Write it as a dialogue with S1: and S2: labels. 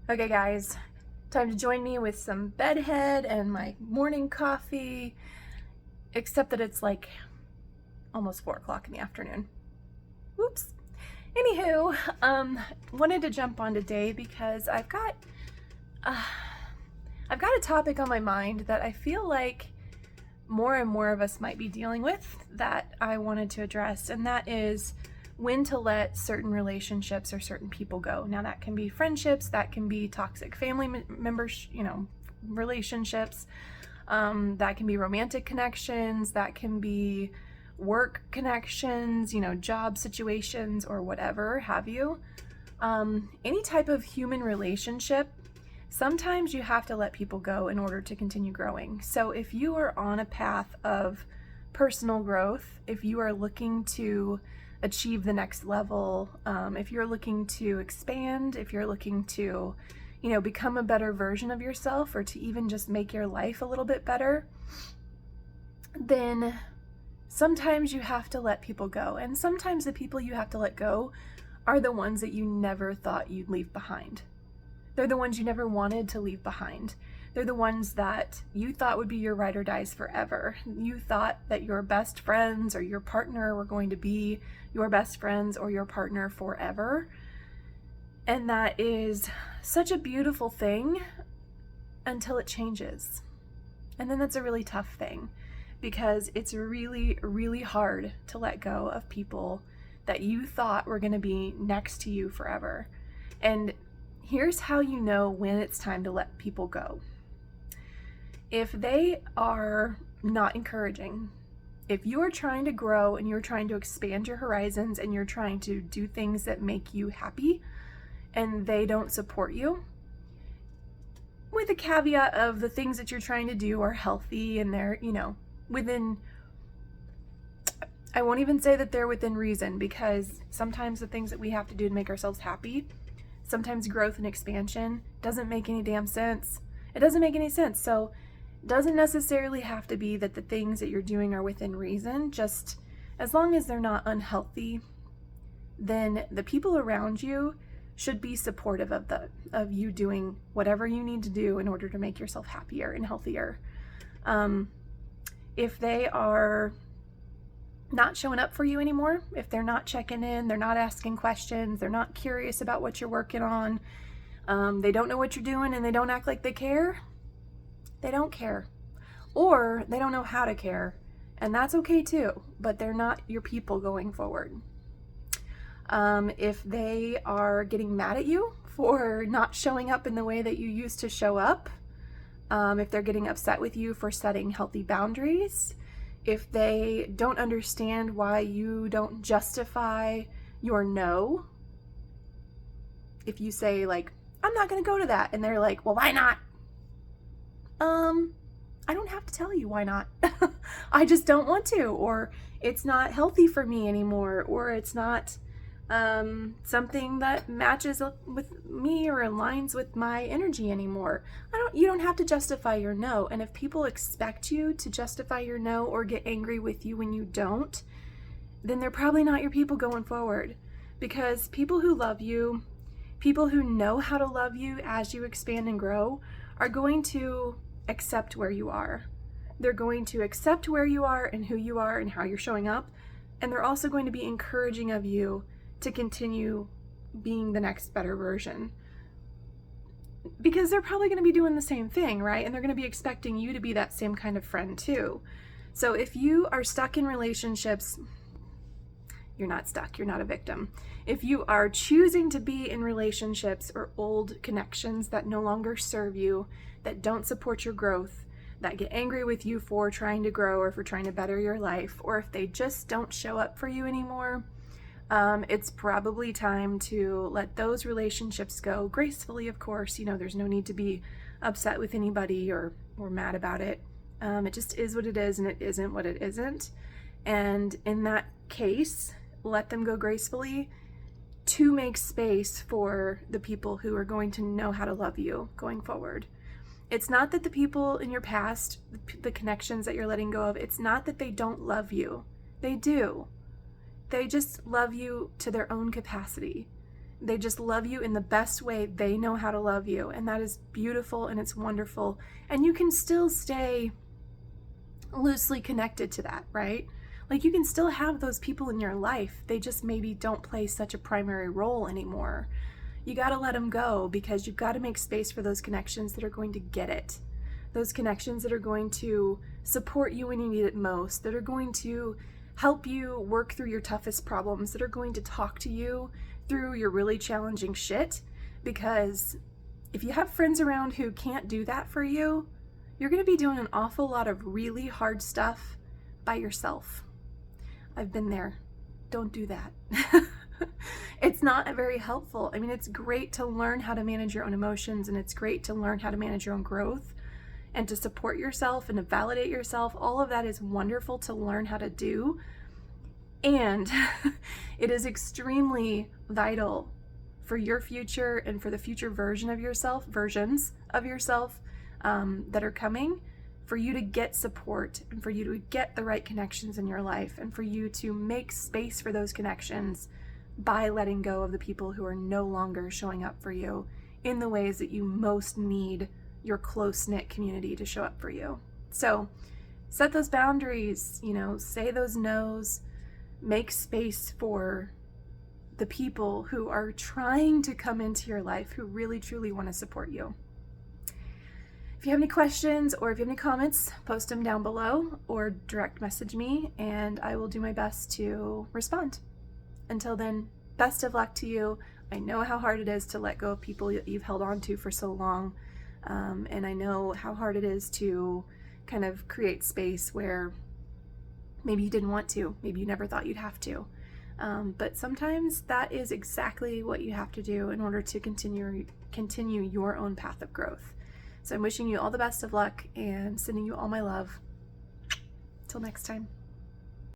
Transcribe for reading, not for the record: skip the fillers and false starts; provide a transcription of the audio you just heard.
S1: Okay guys, time to join me with some bedhead and my morning coffee, except that it's like almost 4 o'clock in the afternoon. Whoops. Anywho, wanted to jump on today because uh, I've got a topic on my mind that I feel like more and more of us might be dealing with that I wanted to address, and that is when to let certain relationships or certain people go. Now, that can be friendships, that can be toxic family members, relationships, that can be romantic connections, that can be work connections, job situations, or whatever have you. Any type of human relationship, sometimes you have to let people go in order to continue growing. So if you are on a path of personal growth, if you are looking to achieve the next level, if you're looking to expand, if you're looking to, become a better version of yourself, or to even just make your life a little bit better, then sometimes you have to let people go. And sometimes the people you have to let go are the ones that you never thought you'd leave behind. They're the ones you never wanted to leave behind. They're the ones that you thought would be your ride or dies forever. You thought that your best friends or your partner were going to be your best friends or your partner forever. And that is such a beautiful thing until it changes. And then that's a really tough thing, because it's really, really hard to let go of people that you thought were going to be next to you forever. And here's how you know when it's time to let people go. If they are not encouraging, if you are trying to grow and you're trying to expand your horizons and you're trying to do things that make you happy and they don't support you, with a caveat of the things that you're trying to do are healthy and they're, within, I won't even say that they're within reason, because sometimes the things that we have to do to make ourselves happy, sometimes growth and expansion doesn't make any damn sense. It doesn't make any sense. So it doesn't necessarily have to be that the things that you're doing are within reason. Just as long as they're not unhealthy, then the people around you should be supportive of you doing whatever you need to do in order to make yourself happier and healthier. If they are not showing up for you anymore, if they're not checking in, they're not asking questions, they're not curious about what you're working on, they don't know what you're doing, and they don't act like they care, they don't care. Or they don't know how to care, and that's okay too, but they're not your people going forward. If they are getting mad at you for not showing up in the way that you used to show up, if they're getting upset with you for setting healthy boundaries, if they don't understand why you don't justify your no, if you say like, I'm not going to go to that, and they're like, well, why not? I don't have to tell you why not. I just don't want to, or it's not healthy for me anymore, or it's not something that matches up with me or aligns with my energy anymore. You don't have to justify your no. And if people expect you to justify your no or get angry with you when you don't, then they're probably not your people going forward. Because people who love you, people who know how to love you as you expand and grow, are going to accept where you are. They're going to accept where you are and who you are and how you're showing up. And they're also going to be encouraging of you to continue being the next better version, because they're probably going to be doing the same thing, right? And they're going to be expecting you to be that same kind of friend too. So if you are stuck in relationships, you're not stuck, you're not a victim. If you are choosing to be in relationships or old connections that no longer serve you, that don't support your growth, that get angry with you for trying to grow or for trying to better your life, or if they just don't show up for you anymore, it's probably time to let those relationships go gracefully, of course. There's no need to be upset with anybody or mad about it. It just is what it is, and it isn't what it isn't. And in that case, let them go gracefully to make space for the people who are going to know how to love you going forward. It's not that the people in your past, the connections that you're letting go of, it's not that they don't love you. They do. They just love you to their own capacity. They just love you in the best way they know how to love you. And that is beautiful and it's wonderful. And you can still stay loosely connected to that, right? Like you can still have those people in your life. They just maybe don't play such a primary role anymore. You got to let them go because you've got to make space for those connections that are going to get it. Those connections that are going to support you when you need it most, that are going to help you work through your toughest problems, that are going to talk to you through your really challenging shit. Because if you have friends around who can't do that for you, you're going to be doing an awful lot of really hard stuff by yourself. I've been there. Don't do that. It's not very helpful. I mean, it's great to learn how to manage your own emotions, and it's great to learn how to manage your own growth and to support yourself and to validate yourself. All of that is wonderful to learn how to do. And it is extremely vital for your future and for the future versions of yourself that are coming, for you to get support and for you to get the right connections in your life and for you to make space for those connections by letting go of the people who are no longer showing up for you in the ways that you most need your close-knit community to show up for you. So set those boundaries, say those no's, make space for the people who are trying to come into your life, who really truly want to support you. If you have any questions or if you have any comments, post them down below or direct message me and I will do my best to respond. Until then, best of luck to you. I know how hard it is to let go of people that you've held on to for so long. And I know how hard it is to kind of create space where maybe you didn't want to, maybe you never thought you'd have to. But sometimes that is exactly what you have to do in order to continue your own path of growth. So I'm wishing you all the best of luck and sending you all my love. Till next time.